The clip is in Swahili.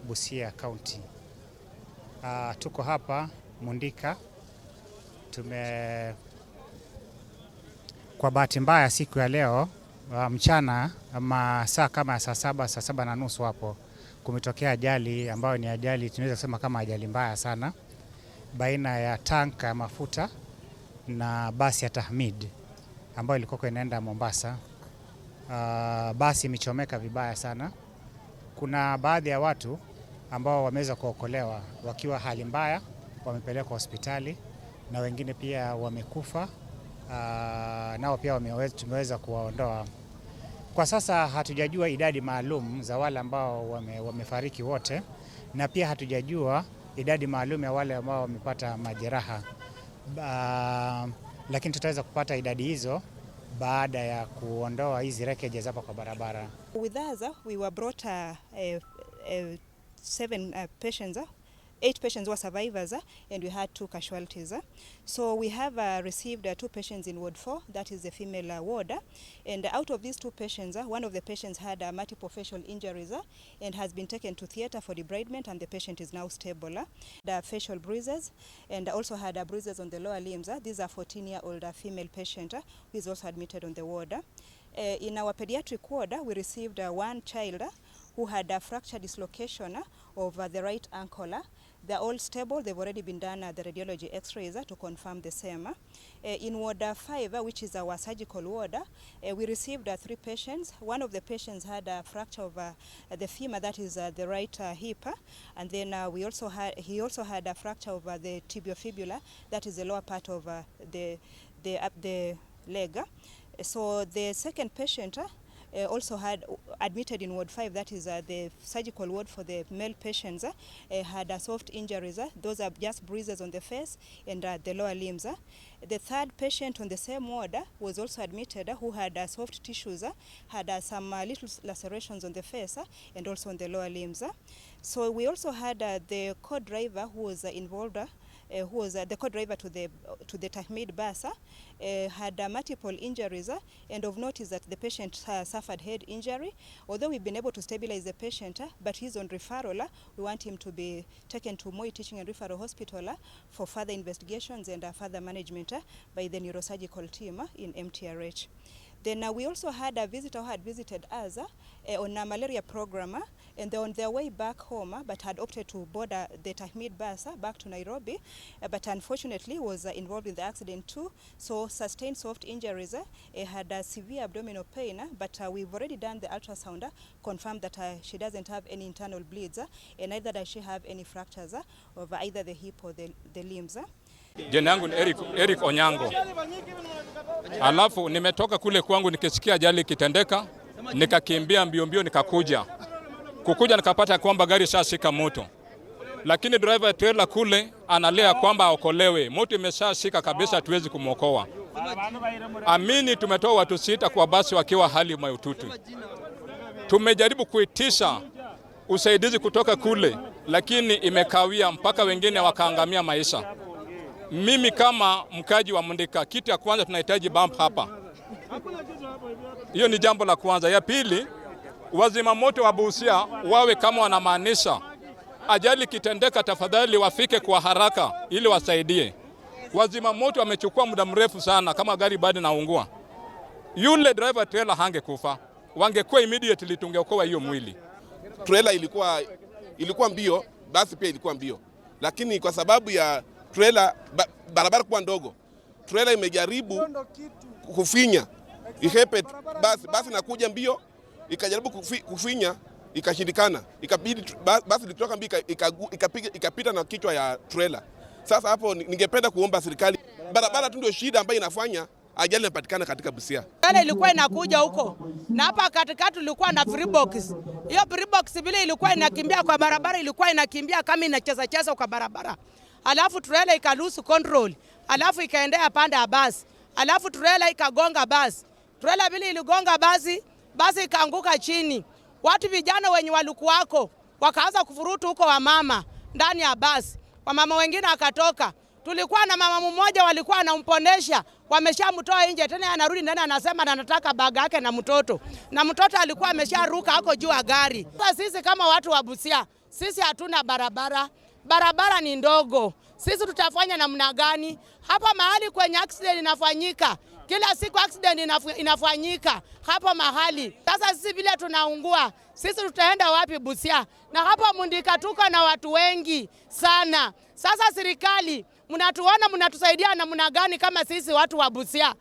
Busia County. Tuko hapa Mundika. Kwa bahati mbaya siku ya leo mchana saa kama saa saba na nusu hapo kumetokea ajali ambayo ni ajali tunaweza kusema kama ajali mbaya sana baina ya tanka ya mafuta na basi ya Tahmid ambayo ilikuwa inaenda Mombasa. Basi imechomeka vibaya sana. Kuna baadhi ya watu ambao wameweza kuokolewa wakiwa hali mbaya, wamepelekwa hospitali na wengine pia wamekufa. Nao pia tumeweza kuwaondoa. Kwa sasa hatujajua idadi maalum za wale ambao wamefariki wote, na pia hatujajua idadi maalum ya wale ambao wamepata majeraha. Lakini tutaweza kupata idadi hizo baada ya kuondoa hizi wreckage hapa kwa barabara. With us, we were brought 7 patients. 8 patients were survivors, and we had 2 casualties. So we have received 2 patients in Ward 4, that is the female ward. And out of these 2 patients, one of the patients had multiple facial injuries and has been taken to theatre for debridement, and the patient is now stable. The facial bruises, and also had bruises on the lower limbs. These are 14-year-old female patient who is also admitted on the ward. In our pediatric ward, we received 1 child who had a fracture dislocation of the right ankle. They're all stable. They've already been done the radiology x-rays to confirm the same. In Ward 5, which is our surgical ward, we received 3 patients. One of the patients had a fracture of the femur, that is the right hip, and then he also had a fracture of the tibiofibula, that is the lower part of the leg. So the second patient also had admitted in Ward 5, that is the surgical ward for the male patients, had soft injuries. Those are just bruises on the face and the lower limbs. The third patient on the same ward was also admitted, who had soft tissues, had some little lacerations on the face and also on the lower limbs. So we also had the co-driver who was involved, who was the co-driver to the Tahmid bus, had multiple injuries, and of note is that the patient suffered head injury. Although we've been able to stabilize the patient, but he's on referral. We want him to be taken to Moi Teaching and Referral Hospital for further investigations and further management by the neurosurgical team in MTRH. Then we also had a visitor who had visited us on a malaria program, and they're on their way back home, but had opted to board the Tahmid bus back to Nairobi, but unfortunately was involved in the accident too. So sustained soft injuries, had severe abdominal pain, but we've already done the ultrasound, confirmed that she doesn't have any internal bleeds, and neither does she have any fractures of either the hip or the limbs. Jina yangu ni Eric Onyango. Alafu nimetoka kule kwangu nikisikia ajali kitendeka, nikakimbia mbio nikakuja. Nikapata kwamba gari shashika moto. Lakini driver trailer kule analea kwamba aokolewe. Moto imeshashika kabisa, tuwezi kumuokoa. Amini tumetoa watu 6 kwa basi wakiwa hali mahututi. Tumejaribu kuitisha usaidizi kutoka kule, lakini imekawia mpaka wengine wakaangamia maisha. Mimi kama mkaji wa Mundika, kitu ya kwanza tunahitaji bump hapa. Hiyo ni jambo la kwanza. Ya pili, wazima moto wa Busia wawe kama wanamaanisha ajali kitendeka, tafadhali wafike kwa haraka ili wasaidie. Wazima moto wamechukua muda mrefu sana, kama gari bado naungua. Yule driver trailer hangekufa. Wangekuwa immediately tungeokoa hiyo mwili. Trailer ilikuwa mbio, basi pia ilikuwa mbio. Lakini kwa sababu ya trailer barabara kuwa ndogo, trailer imejaribu kufinya. Basi nakuja mbio, ikajaribu kufinya, ikashindikana. Ikabidi basi litoka mbio, ikapita na kichwa ya trailer. Sasa hapo ningependa kuomba serikali, barabara tu ndio shida ambayo inafanya ajali inapatikana katika Busia. Ile ilikuwa inakuja huko, na hapa katikati tulikuwa na free box. Hiyo free box vile ilikuwa inakimbia kwa barabara, ilikuwa inakimbia kama inacheza kwa barabara. Alafu trailer ikalose control, alafu ikaendea pande ya basi, alafu trailer ikagonga basi. Trailer vile iligonga basi ikaanguka chini. Watu vijana wenye walikuwako wakaanza kufurutu huko wa mama ndani ya basi. Wamama wengine akatoka. Tulikuwa na mama mmoja walikuwa anamponesha, wameshamtoa nje, tena anarudi ndani anasema anataka baga yake na mtoto. Na mtoto alikuwa amesharuka hako juu ya gari. Sasa sisi kama watu wa Busia sisi hatuna barabara. Barabara ni ndogo. Sisi tutafanya namna gani? Hapa mahali kwenye accident inafanyika. Kila siku accident inafanyika hapa mahali. Sasa sisi vile tunaungua, sisi tutaenda wapi Busia? Na hapa Mundika tuko na watu wengi sana. Sasa serikali, mnatuona mnatusaidia namna gani kama sisi watu wa Busia?